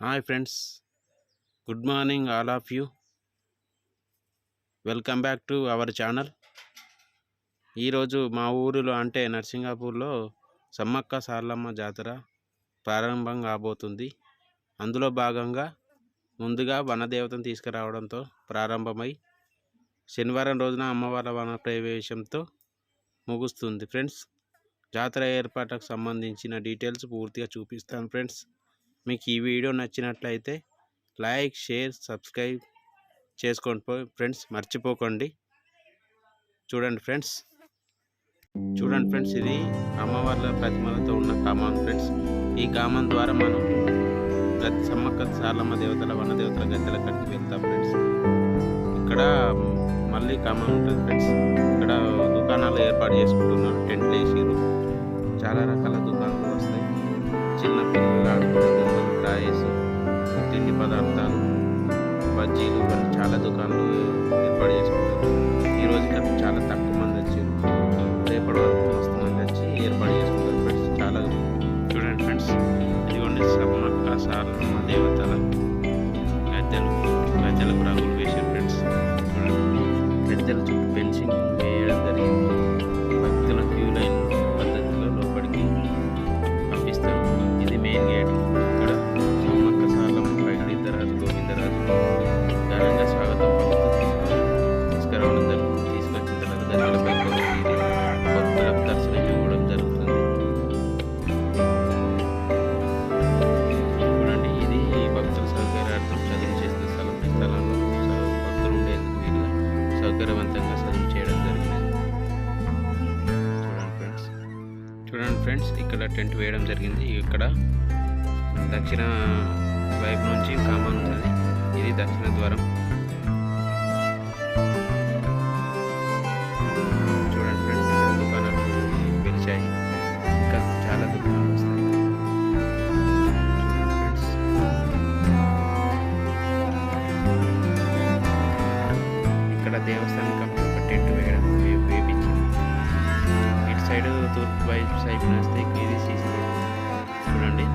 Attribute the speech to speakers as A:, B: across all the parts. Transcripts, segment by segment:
A: Hi friends, good morning all of you. Welcome back to our channel. ఈరోజు మా ఊరిలో అంటే నర్సింగాపూర్లో సమ్మక్క సారలమ్మ జాతర ప్రారంభం కాబోతుంది. అందులో భాగంగా ముందుగా వనదేవతను తీసుకురావడంతో ప్రారంభమై శనివారం రోజున అమ్మవారి వన ప్రవేశంతో ముగుస్తుంది. ఫ్రెండ్స్, జాతర ఏర్పాటుకు సంబంధించిన డీటెయిల్స్ పూర్తిగా చూపిస్తాను. ఫ్రెండ్స్, మీకు ఈ వీడియో నచ్చినట్లయితే లైక్, షేర్, సబ్స్క్రైబ్ చేసుకోండి ఫ్రెండ్స్, మర్చిపోకండి. చూడండి ఫ్రెండ్స్, ఇది అమ్మవార్ల ప్రతిమలతో ఉన్న కామన్. ఫ్రెండ్స్, ఈ కామన్ ద్వారా మనం సమ్మక్క సారలమ్మ దేవతల వన దేవతల గద్దెల కడికి వెళ్తాం. ఫ్రెండ్స్, ఇక్కడ మళ్ళీ కామన్ ఉంటుంది. ఫ్రెండ్స్, ఇక్కడ దుకాణాలు ఏర్పాటు చేసుకుంటున్నారు. టెంట్లు వేసిరు, చాలా రకాల దుకాణాలు వస్తాయి. చిన్న పిల్లలు ఆడుకునే బొమ్మలు, టాయ్స్, తిండి పదార్థాలు, బజ్జీలు, ఇవన్నీ చాలా దుకాణాలు ఏర్పాటు చేసుకుంటారు. ఈరోజు ఇక్కడ చాలా తక్కువ మంది వచ్చారు, రేపటి వరకు మస్తు మంది వచ్చి ఏర్పాటు చేసుకుంటారు. ఫ్రెండ్స్, చాలా చూడండి ఫ్రెండ్స్, ఇదిగోండి సమ్మక్క సారలమ్మ దేవతల గద్దెలకు రంగులు వేసారు. ఫ్రెండ్స్, గద్దెల చుట్టూ ఫెన్సింగ్ వేయడం జరిగింది. భక్తుల క్యూ లైన్ పద్ధతిలో లోపలికి పంపిస్తారు. ఇది మెయిన్ గేట్. ఇక్కడ సమ్మక్క సారలమ్మ పైడిద్దరాజు, గోవిందరాజు ఘనంగా స్వాగతం పలుకుతూ తీసుకురావడం జరుగుతుంది. తీసుకొచ్చిన తర్వాత గద్దెలపై భక్తులకు దర్శనం ఇవ్వడం జరుగుతుంది. చూడండి, ఇది భక్తుల సౌకర్యార్థం చదువు చేసిన స్థలం. ఈ స్థలంలో భక్తులు ఉండేందుకు వీలుగా సౌకర్యవంతంగా చదువు చేయడం జరిగింది. చూడండి ఫ్రెండ్స్, ఇక్కడ టెంట్ వేయడం జరిగింది. ఇక్కడ దక్షిణ వైపు నుంచి కామన్ ఉన్నది. ఇది దక్షిణ ద్వారం. చూడండి ఫ్రెండ్స్, ఇక్కడ దుకాణాలు పిలిచాయి. ఇంకా చాలా దుకాణాలు వస్తాయి. ఫ్రెండ్స్, ఇక్కడ దేవస్థానం కమిటీ ఒక టెంట్ వేయించింది. ఇటు సైడ్ తూర్పు వైపు సైడ్ వస్తే ఇది సీసీ రోడ్. చూడండి,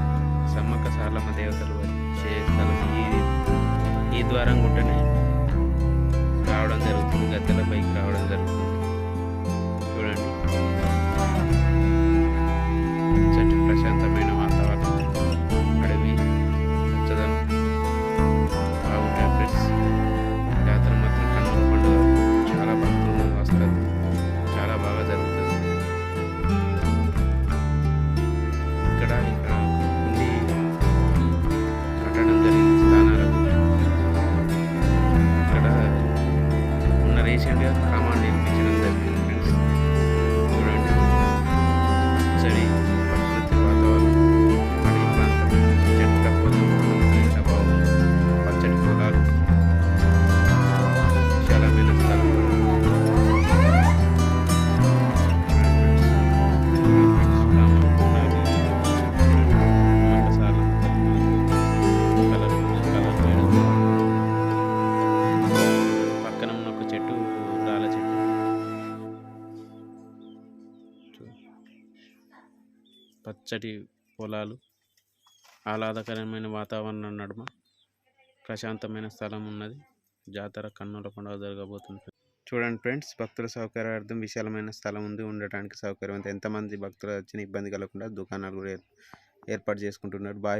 A: సమ్మక్క సారలమ్మ దేవతలు వచ్చే స్థలం ఈ ద్వారం గుంటనే రావడం జరుగుతుంది. గద్దెల పైకి రావడం జరుగుతుంది. చూడండి, చట్టి ప్రశాంతమైన వాతావరణం, అడవి, పచ్చదనం బాగుంటాయి. ఫ్రెండ్స్, జాతర మాత్రం కన్నుల పండుగ. చాలా భక్తులు వస్తారు, చాలా బాగా జరుగుతుంది. ఇక్కడ ఉండి కట్టడం జరిగింది స్థానాలకు. ఇక్కడ ఉన్న రీసెంట్గా కామాండ్ నిర్మించడం జరిగింది. ఫ్రెండ్స్, చూడండి, పచ్చడి ప్రకృతి వాతావరణం, అడవి ప్రాంతం, చెట్ల పొలం, ఎంత బాగుంది. పచ్చడి పొలాలు, విశాలమైన స్థలం. పక్కన ఉన్న ఒక చెట్టు రాళ్ళ చెట్టు. పచ్చటి పొలాలు, ఆహ్లాదకరమైన వాతావరణం నడుమ ప్రశాంతమైన స్థలం ఉన్నది. జాతర కన్నుల పండుగ జరగబోతుంది. చూడండి ఫ్రెండ్స్, భక్తుల సౌకర్యార్థం విశాలమైన స్థలం ఉంది. ఉండటానికి సౌకర్యం. ఎంతమంది భక్తులు వచ్చిన ఇబ్బంది కలగకుండా దుకాణాలు కూడా ఏర్పాటు చేసుకుంటున్నారు. బాయ్.